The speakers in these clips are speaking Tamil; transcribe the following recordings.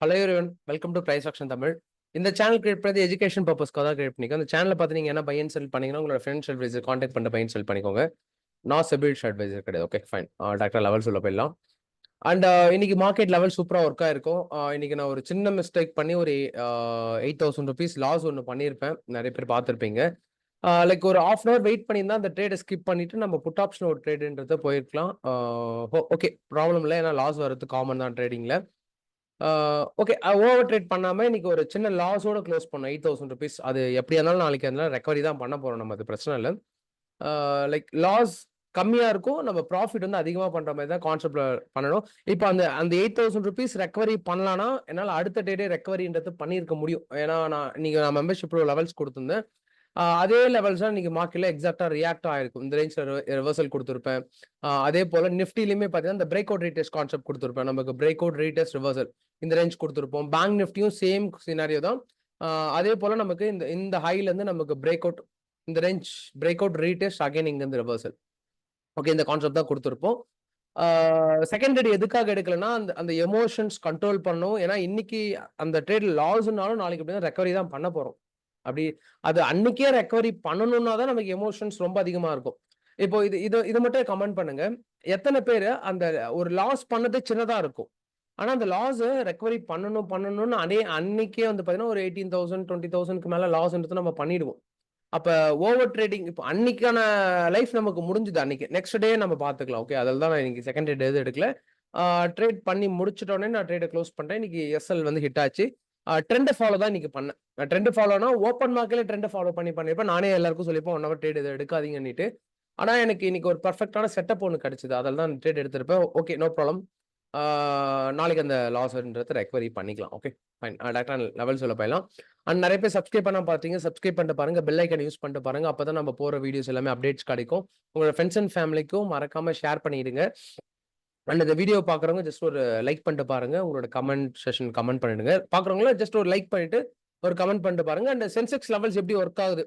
Hello everyone, welcome to price action Tamil. இந்த சேனல் கிரியேட் பண்ணி எஜுகேஷன் பர்பஸ்க்காக தான் கிரியேட் பண்ணிக்கோ. அந்த சேனலை பார்த்து நீங்கள் என்ன பை அண்ட் செல் பண்ணீங்கன்னா உங்களோட ஃப்ரெண்ட்ஸ் அட்வைசர் கான்டாக்ட் பண்ண பை அண்ட் செல் பண்ணிக்கோங்க. நான் செபில்ஸ் அட்வைசர் கிடையாது. Okay fine. டாக்டர் லெவல் சொல்ல போயிடலாம். அண்ட் இன்னைக்கு மார்க்கெட் லெவல் சூப்பராக ஒர்க் ஆயிருக்கும். இன்னைக்கு நான் ஒரு சின்ன மிஸ்டேக் பண்ணி ஒரு 8,000 ருபீஸ் லாஸ் ஒன்று பண்ணியிருப்பேன். நிறைய பேர் பார்த்துருப்பீங்க. லைக் ஒரு ஹாஃப் அன் அவர் வெயிட் பண்ணியிருந்தா அந்த ட்ரேடை ஸ்கிப் பண்ணிட்டு நம்ம புட் ஆப்ஷன் ஒரு ட்ரேடுன்றத போயிருக்கலாம். ஓகே, ப்ராப்ளம் இல்லை, ஏன்னா லாஸ் வர்றது காமன் தான் ட்ரேடிங்கில். ஓகே, ஓவர் ட்ரேட் பண்ணாம இன்னைக்கு ஒரு சின்ன லாஸோட க்ளோஸ் பண்ணோம் 8,000 ருபீஸ். அது எப்படியா இருந்தாலும் நாளைக்கு அதனால ரெக்கவரி தான் பண்ண போறோம், நம்ம அது பிரச்சனை இல்லை. லைக் லாஸ் கம்மியா இருக்கும், நம்ம ப்ராஃபிட் வந்து அதிகமா பண்ற மாதிரி தான் கான்செப்ட்ல பண்ணணும். இப்போ அந்த அந்த 8,000 ருபீஸ் ரெக்கவரி பண்ணலாம்னா என்னால் அடுத்த டேடே ரெக்கவரின்றது பண்ணியிருக்க முடியும். ஏன்னா நான் மெம்பர்ஷிப் லெவல்ஸ் கொடுத்துருந்தேன். அதே லெவல்ஸ் தான் இன்னைக்கு மார்க்கெட்ல எக்ஸாக்டா ரியாக்ட் ஆயிருக்கும். இந்த ரேஞ்ச்ல ரிவர்சல் கொடுத்துருப்பேன். அதே போல நிஃப்டிலையுமே பார்த்தீங்கன்னா இந்த பிரேக் அவுட் ரீடெஸ்ட் கான்செப்ட் கொடுத்துருப்பேன். நமக்கு பிரேக் அவுட் ரீடெஸ்ட் ரிவர்சல் இந்த ரேஞ்ச் கொடுத்துருப்போம். பேங்க் நிஃப்டியும் சேம் சினாரியோ தான். அதே போல நமக்கு இந்த இந்த ஹைல இருந்து நமக்கு பிரேக் அவுட் இந்த range break out retest again இங்க இருந்து ரிவர்சல். ஓகே, இந்த கான்செப்ட் தான் கொடுத்துருப்போம். செகண்ட் ட்ரேட் எதுக்காக எடுக்கலன்னா அந்த அந்த எமோஷன்ஸ் கண்ட்ரோல் பண்ணும். ஏன்னா இன்னைக்கு அந்த ட்ரேட் லாஸ்னாலும் நாளைக்கு எப்படின்னா ரெக்கவரி தான் பண்ண போறோம். அப்படி அது அன்னைக்கே ரெக்கவரி பண்ணணும்னா தான் நமக்கு எமோஷன்ஸ் ரொம்ப அதிகமா இருக்கும். இப்போ இது இது இது மட்டும் கமெண்ட் பண்ணுங்க. எத்தனை பேர் அந்த ஒரு லாஸ் பண்ணது சின்னதா இருக்கும், ஆனா அந்த லாஸ் ரெக்கவரி பண்ணணும்னு அன்னைக்கே வந்து பாத்தீங்கன்னா ஒரு 18,000 20,000க்கு மேல லாஸ்ன்றது நம்ம பண்ணிடுவோம். அப்ப ஓவர் ட்ரேடிங் இப்போ அன்னைக்கான லைஃப் நமக்கு முடிஞ்சுது. அன்னைக்கு நெக்ஸ்ட் டே நம்ம பாத்துக்கலாம். ஓகே, அதில் தான் நான் இன்னைக்கு செகண்ட் டே எதுவும் எடுக்கல. ட்ரேட் பண்ணி முடிச்சிட்டோன்னே நான் ட்ரேடை க்ளோஸ் பண்ணிட்டேன். இன்னைக்கு எஸ்எல் வந்து ஹிட் ஆச்சு. ட்ரெண்ட் ஃபாலோ தான் இன்னைக்கு பண்ணேன். ட்ரெண்ட் ஃபாலோனா ஓப்பன் மார்க்கெட்ல ட்ரெண்ட் ஃபாலோ பண்ணிருப்பேன். நானே எல்லாருக்கும் சொல்லிப்பேன் 1 ஹவர் ட்ரேட் இதை எடுக்காதீங்கன்னுட்டு. ஆனா எனக்கு இன்னைக்கு ஒரு பர்ஃபெக்டான செட்டப் ஒன்று கிடைச்சது. அதில் தான் ட்ரேட் எடுத்திருப்பேன். Okay, no problem. நாளைக்கு அந்த லாஸ்ன்றதை ரெக்கவரி பண்ணிக்கலாம். Okay fine. டாக்டர் லெவல் சொல்ல போயிடலாம். அண்ட் நிறைய பேர் சப்ஸ்கிரைப் பண்ண பார்த்தீங்க, சப்ஸ்கிரைப் பண்ணிட்டு பாருங்க, பெல் ஐக்கன் யூஸ் பண்ணிட்டு பாருங்க. அப்பதான் நம்ம போற வீடியோஸ் எல்லாமே அப்டேட்ஸ் கிடைக்கும். உங்களோட ஃப்ரெண்ட்ஸ் அண்ட் ஃபேமிலிக்கும் மறக்காம ஷேர் பண்ணிடுங்க. அண்ட் இந்த வீடியோ பாக்குறவங்க ஜஸ்ட் ஒரு லைக் பண்ணிட்டு பாருங்க. உங்களோட கமெண்ட் செஷன் கமெண்ட் பண்ணிடுங்க. பாக்குறவங்கள ஜஸ்ட் ஒரு லைக் பண்ணிட்டு ஒரு கமெண்ட் பண்ணிட்டு பாருங்க. அண்ட் சென்செக்ஸ் லெவல்ஸ் எப்படி ஒர்க் ஆகுது,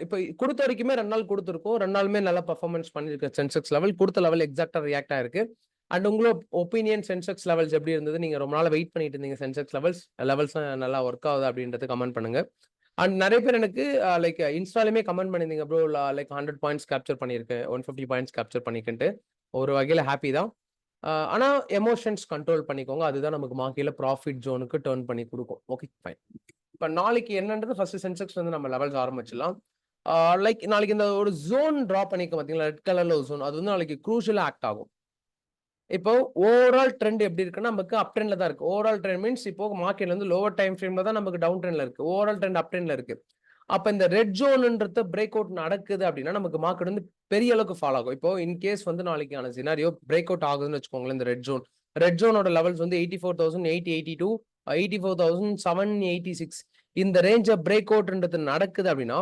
இப்போ கொடுத்த வரைக்குமே 2 நாள் கொடுத்துருக்கோம். 2 நாளுமே நல்லா பர்ஃபார்மன்ஸ் பண்ணிருக்க சென்செக்ஸ் லெவல் கொடுத்த லெவல் எக்ஸாக்டா ரியாக்ட் ஆயிருக்கு. அண்ட் உங்களோட ஒப்பீனியன் சென்செக்ஸ் லெவல்ஸ் எப்படி இருந்தது, நீங்க ரொம்ப நாள் வெயிட் பண்ணிட்டு இருந்தீங்க சென்செக்ஸ் லெவல்ஸ் நல்லா ஒர்க் ஆகுது அப்படின்றது கமெண்ட் பண்ணுங்க. அண்ட் நிறைய பேர் எனக்கு லைக் இன்ஸ்டாலுமே கமெண்ட் பண்ணியிருந்தீங்க, ப்ரோ லைக் 100 பாயிண்ட்ஸ் கேப்சர் பண்ணியிருக்கேன், 150 பாயிண்ட்ஸ் கேப்சர் பண்ணிக்கிட்டு. ஒரு வகையில ஹாப்பி தான். ஆனா எமோஷன்ஸ் கண்ட்ரோல் பண்ணிக்கோங்க. அதுதான் நமக்கு மார்க்கெட்ல ப்ராஃபிட் ஜோனுக்கு டர்ன் பண்ணி கொடுக்கும். Okay fine. இப்ப நாளைக்கு என்னன்றது ஃபர்ஸ்ட் சென்செக்ஸ் வந்து நம்ம லெவல்ஸ் ஆரம்பிச்சிடலாம். லைக் நாளைக்கு இந்த ஒரு ஜோன் டிரா பண்ணிக்க பார்த்தீங்களா, ரெட் கலர்ல ஒரு ஜோன், அது வந்து நாளைக்கு க்ரூஷியலா ஆக்ட் ஆகும். இப்போ ஓவரால் ட்ரெண்ட் எப்படி இருக்குன்னா நமக்கு அப் ட்ரெண்ட்ல தான் இருக்கு. ஓவரால் ட்ரெண்ட் மீன்ஸ் இப்போ மார்க்கெட்ல வந்து லோவர் டைம் ஃப்ரேம்ல தான் நமக்கு டவுன் ட்ரெண்ட்ல இருக்கு. ஓவரால் ட்ரெண்ட் அப் ட்ரெண்ட்ல இருக்கு. அப்ப இந்த ரெட் ஜோன்ன்றது பிரேக் அவுட் நடக்குது அப்படின்னா நமக்கு மார்க்கெட் வந்து பெரிய அளவுக்கு ஃபாலோ ஆகும். இப்போ இன் கேஸ் வந்து நாளைக்கான சினாரியோ பிரேக் அவுட் ஆகுதுன்னு வச்சுக்கோங்களேன், இந்த ரெட் ஜோனோட லெவல்ஸ் வந்து 84,882, 84,786 இந்த ரேஞ்ச பிரேக் அவுட்ன்றது நடக்குது அப்படின்னா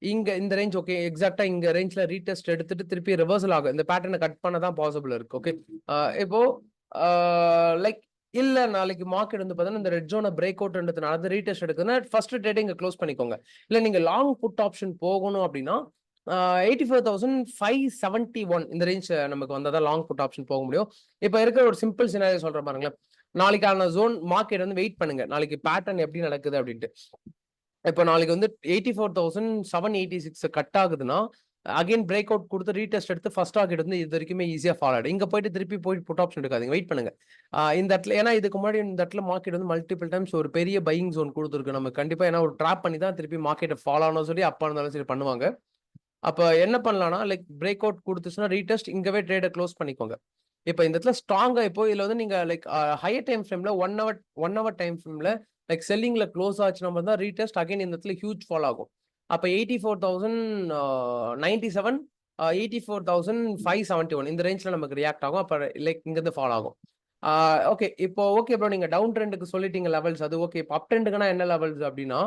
இங்க இந்த ரேஞ்ச் ஓகே எக்ஸாக்டா இங்க ரேஞ்ச்ல ரீடெஸ்ட் எடுத்துட்டு திருப்பி ரிவர்சல் ஆகும். இந்த பேட்டர்னை கட் பண்ண தான் பாசிபிள் இருக்கு. ஓகே, இப்போ லைக் இல்ல நாளைக்கு மார்க்கெட் வந்து பாத்தீங்கன்னா இந்த ரெட் ஜோனை பிரேக் அவுட்ன்றது நடந்து ரீடெஸ்ட் எடுக்குதுன்னா ஃபர்ஸ்ட் ட்ரேடிங் க்ளோஸ் பண்ணிக்கோங்க. இல்ல நீங்க லாங் புட் ஆப்ஷன் போகணும் அப்படின்னா 84,571 இந்த ரேஞ்ச் நமக்கு வந்தாதான் லாங் புட் ஆப்ஷன் போக முடியும். இப்ப இருக்கிற ஒரு சிம்பிள் சினாரியோ சொல்ற பாருங்களேன். நாளைக்கான ஜோன் மார்க்கெட் வந்து வெயிட் பண்ணுங்க, நாளைக்கு பேட்டர்ன் எப்படி நடக்குது அப்படின்ட்டு. இப்போ நாளைக்கு வந்து 84,786 கட் ஆகுதுன்னா அகைன் பிரேக் அவுட் கொடுத்து ரீடெஸ்ட் எடுத்து ஃபர்ஸ்ட் டார்கெட் வந்து இது வரைக்குமே ஈஸியா ஃபாலோ ஆயிடும். இங்க போயிட்டு திருப்பி போயிட்டு புட் ஆப்ஷன் எடுக்காதீங்க, வெயிட் பண்ணுங்க. இந்த இடத்துல ஏன்னா இதுக்கு முன்னாடி இந்த இடத்துல மார்க்கெட் வந்து மல்டிபிள் டைம்ஸ் ஒரு பெரிய பையிங் ஜோன் கொடுத்துருக்கு நம்ம. கண்டிப்பா ஏன்னா ஒரு ட்ராப் பண்ணி தான் திருப்பி மார்க்கெட்டை ஃபாலோ ஆகணும் சொல்லி அப்பா இருந்தாலும் சரி பண்ணுவாங்க. அப்ப என்ன பண்ணலாம்னா லைக் பிரேக் அவுட் கொடுத்துச்சுன்னா ரீடெஸ்ட் இங்கவே ட்ரேடை க்ளோஸ் பண்ணிக்கோங்க. இப்போ இந்த இடத்துல ஸ்ட்ராங்கா இப்போ இதுல வந்து நீங்க லைக் ஹையர் டைம் ஃப்ரேம்ல ஒன் ஹவர் டைம் ஃப்ரேம்ல லைக் செல்லிங்ல க்ளோஸ் ஆச்சுன்னா தான் ரீடெஸ்ட் அகைன் இந்த இடத்துல ஹியூஜ் ஃபால் ஆகும். அப்ப 84,097, 84,571 இந்த ரேஞ்ச்ல நமக்கு ரியாக்ட் ஆகும். அப்ப லைக் இங்க இருந்து ஃபால் ஆகும். ஓகே, இப்போ ஓகே ப்ரோ, நீங்க டவுன் ட்ரெண்டுக்கு சொல்லிட்டீங்க லெவல்ஸ், அது ஓகே. இப்போ அப் ட்ரெண்டுக்குனா என்ன லெவல்ஸ் அப்படின்னா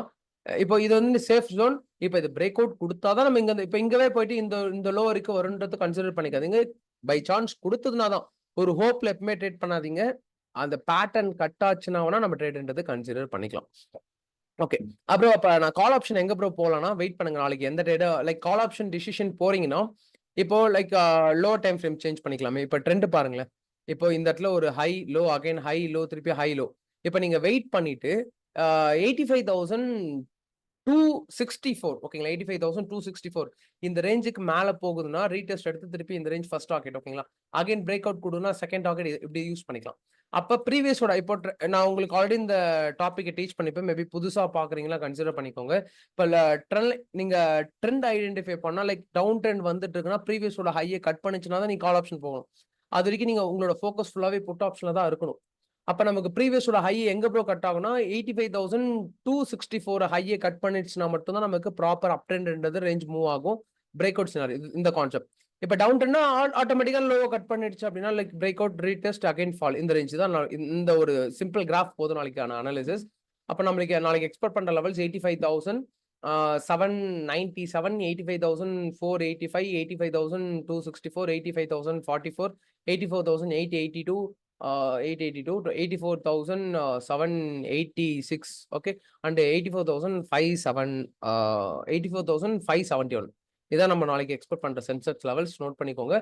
இப்போ இது வந்து சேஃப் ஜோன். இப்போ இது பிரேக் அவுட் கொடுத்தாதான் நம்ம இங்க இப்போ இங்கவே போயிட்டு இந்த லோ வரைக்கும் வரும்ன்றது கன்சிடர் பண்ணிக்காதீங்க. பை சான்ஸ் கொடுத்ததுனா தான், ஒரு ஹோப்ல எப்பவுமே ட்ரேட் பண்ணாதீங்க. அந்த பேட்டர்ன் கட் ஆச்சுன்னா நம்ம ட்ரேட்ன்றது கன்சிடர் பண்ணிக்கலாம். ஓகே, அப்புறம் அப்ப நான் கால் ஆப்ஷன் எங்க ப்ரோ போலாம்னா வெயிட் பண்ணுங்க. நாளைக்கு எந்த trade like call option decision போறீங்கன்னா இப்போ like low time frame change பண்ணிக்கலாமே. இப்போ ட்ரெண்ட் பாருங்களேன், இப்போ இந்த இடத்துல ஒரு high low again high low திருப்பி ஹை லோ. இப்போ நீங்க வெயிட் பண்ணிட்டு 85,264 ஓகேங்களா, 85,264 இந்த ரேஞ்சுக்கு மேல போகுதுன்னா ரீடெஸ்ட் எடுத்து திருப்பி இந்த ரேஞ்ச் ஃபர்ஸ்ட் டார்கெட் ஓகேங்களா. அகைன் பிரேக் அவுட் கொடுனா செகண்ட் டார்கெட் இப்படி யூஸ் பண்ணிக்கலாம். அப்ப ப்ரீவியஸோட இப்போ நான் உங்களுக்கு ஆல்ரெடி இந்த டாபிக் டீச் பண்ணிப்பேன். மேபி புதுசா பாக்குறீங்களா கன்சிடர் பண்ணிக்கோங்க. இப்போ நீங்க ட்ரெண்ட் ஐடென்டிஃபை பண்ணா லைக் டவுன் ட்ரெண்ட் வந்துட்டு இருக்குன்னா ப்ரீவியஸோட ஹையை கட் பண்ணிச்சுன்னா தான் நீங்க கால் ஆப்ஷன் போகணும். அது வரைக்கும் நீங்க உங்களோட ஃபோக்கஸ் ஃபுல்லாவே புட் ஆப்ஷன்ல தான் இருக்கணும். அப்ப நமக்கு ப்ரீவியஸோட ஹை எங்க ப்ரோ கட் ஆகும்னா 85,264 ஹையை கட் பண்ணிடுச்சுன்னா மட்டும்தான் நமக்கு ப்ராப்பர் அப் ட்ரெண்ட்ன்றது ரேஞ்ச் மூவ் ஆகும். பிரேக் அவுட் சினாரி இந்த கான்செப்ட். இப்ப டவுன் ட்ரெண்ட்னா ஆட்டோமேட்டிக்கா லோ கட் பண்ணிடுச்சு அப்படின்னா like break out retest again fall இந்த ரேஞ்ச் தான். இந்த ஒரு சிம்பிள் கிராஃப் போதும் நாளைக்கான அனாலிசிஸ். அப்ப நம்மளுக்கு நாளைக்கு எக்ஸ்பெக்ட் பண்ற லெவல்ஸ் 85,797, 85,485, 85,264, 85,044, 84,882, 882 to 84,786 okay and 84,571 இதான் நம்ம நாளைக்கு எக்ஸ்பெக்ட் பண்ற சென்செக்ஸ் லெவல்ஸ் நோட் பண்ணிக்கோங்க.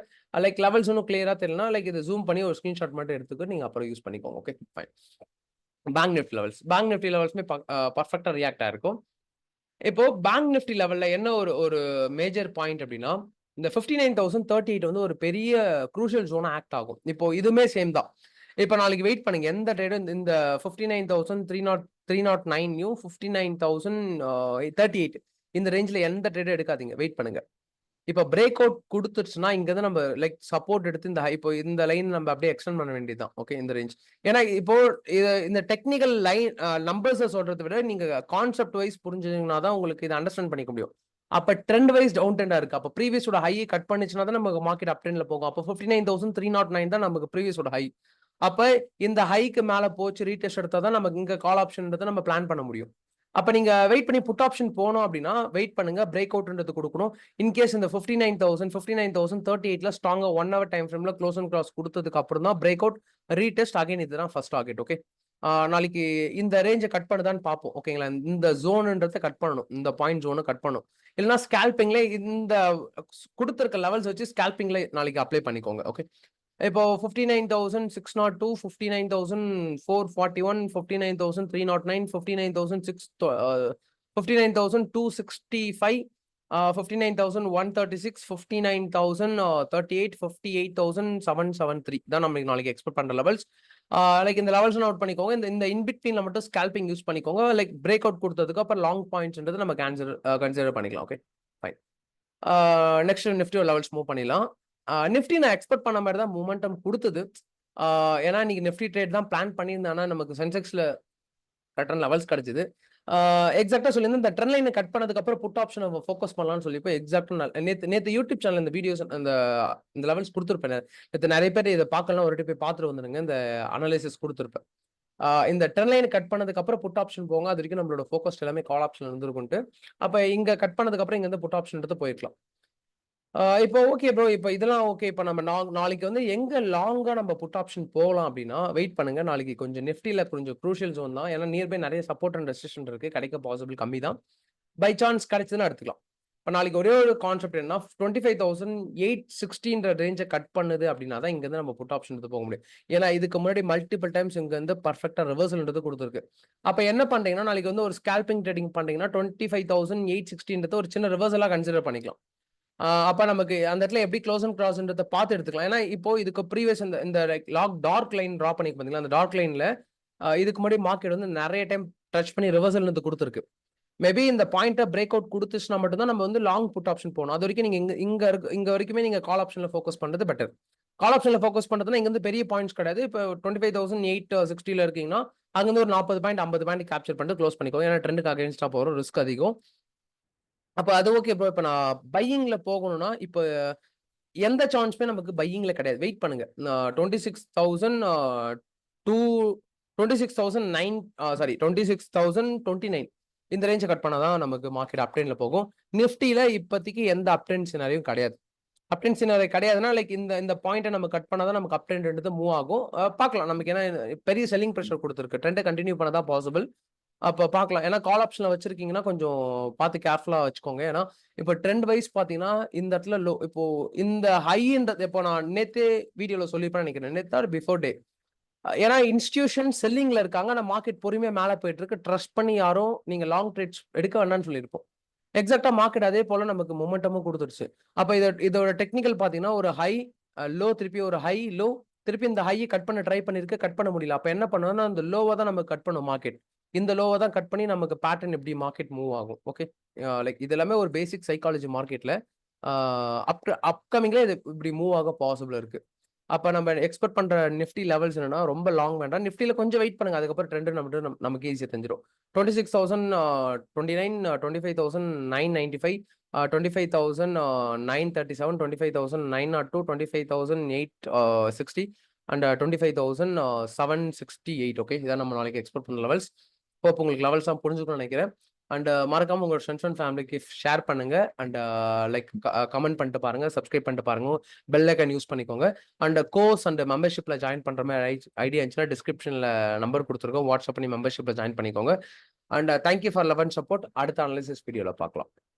லைக் லெவல்ஸ் இன்னும் கிளியரா தெரியலனா லைக் இது ஜூம் பண்ணி ஒரு ஸ்கிரீன்ஷாட் மட்டும் எடுத்துக்க நீங்க அப்புறம் யூஸ் பண்ணிக்கோங்க. Okay fine. பேங்க் நிஃப்டி லெவல்ஸ்மே பர்ஃபெக்டா ரியாக்ட் ஆயிருக்கும். இப்போ பேங்க் நிஃப்டி லெவல்ல என்ன ஒரு மேஜர் பாயிண்ட் அப்படின்னா இந்த 59,038 வந்து ஒரு பெரிய குரூஷியல் ஜோனா ஆக்ட் ஆகும். இப்போ இதுவுமே சேம் தான். இப்போ நாளைக்கு வெயிட் பண்ணுங்க. எந்த ட்ரேடும் இந்த 59,309 59,038 இந்த ரேஞ்சில் எந்த ட்ரேடும் எடுக்காதீங்க. வெயிட் பண்ணுங்க. இப்போ பிரேக் அவுட் கொடுத்துருச்சுன்னா இங்க இருந்து நம்ம லைக் சப்போர்ட் எடுத்து இப்போ இந்த லைன் நம்ம அப்படியே எக்ஸ்டெண்ட் பண்ண வேண்டியதுதான். ஓகே இந்த ரேஞ்ச். ஏன்னா இப்போ இந்த டெக்னிக்கல் லைன் நம்பர்ஸை சொல்றதை விட நீங்க கான்செப்ட் வைஸ் புரிஞ்சுங்கன்னா தான் உங்களுக்கு இதை அண்டர்ஸ்டாண்ட் பண்ணிக்க முடியும். அப்ப ட்ரெண்ட் வைஸ் டவுன் ட்ரெண்டா இருக்கு. அப்ப ப்ரீவியஸோட ஹை கட் பண்ணிச்சுன்னா தான் நமக்கு மார்க்கெட் அப் ட்ரெண்ட்ல போகும். அப்போ 59,309 தான் நமக்கு ப்ரீவியஸோட ஹை. அப்ப இந்த ஹைக்கு மேல போச்சு ரீடெஸ்ட் எடுத்தா தான் நமக்கு இங்க கால் ஆப்ஷன்ன்றதை நம்ம பிளான் பண்ண முடியும். அப்ப நீங்க வெயிட் பண்ணி புட் ஆப்ஷன் போனோம் அப்படின்னா வெயிட் பண்ணுங்க. பிரேக் அவுட்ன்றது கொடுக்கணும். இன்கேஸ் இந்த 59,038ல ஸ்ட்ராங்கா 1 hour டைம் ஃப்ரேம்ல க்ளோஸ் அண்ட் கிராஸ் கொடுத்ததுக்கு அப்புறம் தான் பிரேக் அவுட் ரீடெஸ்ட் அகைன் இதுதான் ஃபர்ஸ்ட் டார்கெட். ஓகே நாளைக்கு இந்த ரேஞ்சை கட் பண்ணுதான்னு பார்ப்போம். ஓகேங்களா, இந்த ஜோனுன்றதை கட் பண்ணணும். இந்த பாயிண்ட் ஜோனை கட் பண்ணணும். இல்லைன்னா ஸ்கேல்பிங்ல இந்த கொடுத்துருக்க லெவல்ஸ் வச்சு ஸ்கேல்பிங்ல நாளைக்கு அப்ளை பண்ணிக்கோங்க. ஓகே இப்போ 59,602, 59,441, 59,309, 59,265, 59,136, 59,038, 58,773 தான் நம்ம நாளைக்கு எக்ஸ்பெக்ட் பண்ற லெவல்ஸ். லைக் இந்த லெவல்ஸ் நோட் பண்ணிக்கோங்க. இந்த இன்பிட்வீன்ல மட்டும் ஸ்கேல்பிங் யூஸ் பண்ணிக்கோங்க. லைக் பிரேக் அவுட் கொடுத்ததுக்கு அப்புறம் லாங் பாயிண்ட்ஸ்ன்றது நம்ம கன்சிடர் பண்ணிக்கலாம். Okay fine. Next Nifty levels move பண்ணிடலாம். நிஃப்டி நான் எக்ஸ்பெக்ட் பண்ண மாதிரி தான் மூமெண்டம் கொடுத்தது. ஏன்னா இன்னைக்கு நிஃப்டி ட்ரேட் தான் பிளான் பண்ணியிருந்தேன்னா நமக்கு சென்செக்ஸ்ல கரெக்டான லெவல்ஸ் கிடைச்சது. எக்ஸாக்டா சொல்லியிருந்தேன். இந்த ட்ரெண்ட் லைனை கட் பண்ணதுக்கு அப்புறம் புட் ஆப்ஷன் ஃபோக்கஸ் பண்ணலாம்னு சொல்லி இப்போ எக்ஸாக்டா நேற்று யூடியூப் சேனல் இந்த வீடியோஸ் இந்த லெவல்ஸ் கொடுத்துருப்பேன். நேற்று நிறைய பேர் இதை பார்க்கலாம், ஒரு போய் பார்த்துட்டு வந்துருங்க. இந்த அனாலிசிஸ் கொடுத்துருப்பேன். இந்த ட்ரெண்ட் லைன் கட் பண்ணதுக்கு அப்புறம் புட் ஆப்ஷன் போங்க. அது வரைக்கும் நம்மளோட ஃபோக்கஸ் எல்லாமே கால் ஆப்ஷன் இருந்திருக்குன்ட்டு. அப்ப இங்க கட் பண்ணதுக்கு அப்புறம் இங்க இருந்து புட் ஆப்ஷன் எடுத்து போயிருக்கலாம். இப்போ ஓகே ப்ரோ, இப்போ இதெல்லாம் ஓகே. இப்போ நம்ம நாளைக்கு வந்து எங்க லாங்கா நம்ம புட் ஆப்ஷன் போகலாம் அப்படின்னா வெயிட் பண்ணுங்க. நாளைக்கு கொஞ்சம் நிஃப்டில கொஞ்சம் க்ரூஷியல் ஜோன் தான். ஏன்னா நியர்பை நிறைய சப்போர்ட் அண்ட் ரெசிஸ்டன்ஸ் இருக்கு. கிடைக்க பாசிபிள் கம்மி தான். பை சான்ஸ் கிடைச்சதுன்னா எடுத்துக்கலாம். இப்போ நாளைக்கு ஒரே ஒரு கான்செப்ட் என்ன 25,860 ரேஞ்சை கட் பண்ணுது அப்படின்னா தான் இங்க இருந்து நம்ம புட் ஆப்ஷன் எடுத்து போக முடியும். ஏன்னா இதுக்கு முன்னாடி மல்டிபிள் டைம்ஸ் இங்க வந்து பர்ஃபெக்டா ரிவர்சல்ன்றது கொடுத்துருக்கு. அப்ப என்ன பண்றீங்கன்னா நாளைக்கு வந்து ஒரு ஸ்கேல்பிங் ட்ரேடிங் பண்றீங்கன்னா 25,860 ஒரு சின்ன ரிவர்சலா கன்சிடர் பண்ணிக்கலாம். அப்ப நமக்கு அந்த இடத்துல எப்படி க்ளோஸ் அண்ட் கிராஸ்ன்றதை பார்த்து எடுத்துக்கலாம். ஏன்னா இப்போ இதுக்கு ப்ரீவியஸ் இந்த டார்க் லைன் டிரா பண்ணி பார்த்தீங்களா, அந்த டார்க் லைன்ல இதுக்கு முன்னாடி மார்க்கெட் வந்து நிறைய டைம் டச் பண்ணி ரிவர்சல் கொடுத்துருக்கு. மேபி இந்த பாயிண்ட்டை பிரேக் அவுட் கொடுத்துச்சுன்னா மட்டும் தான் நம்ம வந்து லாங் புட் ஆப்ஷன் போகணும். அது வரைக்கும் நீங்க இங்க வரைக்குமே நீங்க கால் ஆப்ஷன்ல ஃபோக்கஸ் பண்றது பெட்டர். கால் ஆப்ஷன்ல ஃபோக்கஸ் பண்றதுனா இங்க வந்து பெரிய பாயிண்ட்ஸ் கிடையாது. இப்போ 25,860 இருக்கீங்கன்னா அங்க வந்து ஒரு 40 பாயிண்ட் 50 பாயிண்ட் கேப்சர் பண்ணிட்டு க்ளோஸ் பண்ணிக்கோ. ஏன்னா ட்ரெண்டுக்கு அகைன்ஸ்டா போறோம், ரிஸ்க் அதிகம். அப்ப அது ஓகே ப்ரோ. இப்ப நான் பையிங்ல போகணும்னா இப்போ எந்த சான்ஸுமே நமக்கு பையிங்ல கிடையாது. வெயிட் பண்ணுங்க. 26,029 இந்த ரேஞ்சை கட் பண்ணாதான் நமக்கு மார்க்கெட் அப்ட்ரெண்ட்ல போகும். நிஃப்டில இப்போதைக்கு எந்த அப்ட்ரெண்ட் சினாரியும் கிடையாது. அப்ட்ரெண்ட் சினாரி கிடையாதுன்னா லைக் இந்த பாயிண்ட்டை நம்ம கட் பண்ணாதான் நமக்கு அப்ட்ரெண்ட் மூவ் ஆகும். பார்க்கலாம் நமக்கு. ஏன்னா பெரிய செல்லிங் ப்ரெஷர் கொடுத்துருக்கு. ட்ரெண்டை கண்டினியூ பண்ணதான் பாசிபிள். அப்ப பார்க்கலாம். ஏன்னா கால் ஆப்ஷன்ல வச்சிருக்கீங்கன்னா, கொஞ்சம் பார்த்து கேர்ஃபுல்லா வச்சுக்கோங்க. ஏன்னா, இப்ப ட்ரெண்ட் வைஸ் பார்த்தீங்கன்னா, இந்த இடத்துல இப்போ இந்த ஹைன்றது இப்போ நான் நேத்தே வீடியோல சொல்லியிருப்பேன்னு நெனைக்கிறேன். நேத்தா ஆர் பிஃபோர் டே. ஏன்னா இன்ஸ்டிடியூஷன் செல்லிங்ல இருக்காங்க. ஆனா மார்க்கெட் பொறுமையா மேல போயிட்டு இருக்கு. ட்ரஸ்ட் பண்ணி யாரும் நீங்க லாங் ட்ரேட்ஸ் எடுக்க வேண்டாம்னு சொல்லியிருப்போம். எக்ஸாக்ட்டா மார்க்கெட் அதே போல நமக்கு மொமெண்டமும் குடுத்துருச்சு. அப்ப இதோட டெக்னிக்கல் பார்த்தீங்கன்னா, ஒரு ஹை, லோ, திருப்பி ஒரு ஹை, லோ, திருப்பி இந்த ஹைய கட் பண்ண ட்ரை பண்ணிருக்கு. கட் பண்ண முடியல. அப்ப என்ன பண்ணணும்னா, அந்த லோவ தான் நம்ம கட் பண்ணும் மார்க்கெட். இந்த லோவ தான் கட் பண்ணி நமக்கு பேட்டர்ன் எப்படி மார்க்கெட் மூவ் ஆகும். ஓகே. லைக் இது எல்லாமே ஒரு பேசிக் சைக்காலஜி மார்க்கெட்ல. அ அப்கமிங்ல இது இப்படி மூவ் ஆக பாசிபிள் இருக்கு. அப்ப நம்ம எக்ஸ்பெக்ட் பண்ற நிஃப்டி லெவல்ஸ் என்னன்னா, ரொம்ப லாங் வேண்டாம். நிஃப்டில கொஞ்சம் வெயிட் பண்ணுங்க. அதுக்கப்புறம் ட்ரெண்ட் நமக்கு ஈஸியா தெரிஞ்சிரும். 26,000 29 25,995 25,937 25,902 25,860 அண்ட் 25,768. ஓகே. இதான் நம்ம நாளைக்கு எக்ஸ்பெக்ட் பண்ண லெவல்ஸ். ஹோப் உங்களுக்கு லெவல்ஸ்லாம் புரிஞ்சுக்கணும்னு நினைக்கிறேன். அண்ட் மறக்காம உங்களோட ஃப்ரெண்ட்ஸ் அண்ட் ஃபேமிலிக்கு ஷேர் பண்ணுங்க. அண்ட் லைக் கமெண்ட் பண்ணிட்டு பாருங்க. சப்ஸ்கிரைப் பண்ணிட்டு பாருங்க. பெல் ஐக்கான் யூஸ் பண்ணிக்கோங்க. அண்ட் கோர்ஸ் அண்ட் மெம்பர்ஷிப்ல ஜாயின் பண்ற மாதிரி ஐடியா இருந்துச்சுன்னா டிஸ்கிரிப்ஷன்ல நம்பர் கொடுத்துருக்கோம். வாட்ஸ்அப் பண்ணி மெம்பர்ஷிப்ல ஜாயின் பண்ணிக்கோங்க. And thank you for love and support. அடுத்த அனாலிசிஸ் வீடியோல பார்க்கலாம்.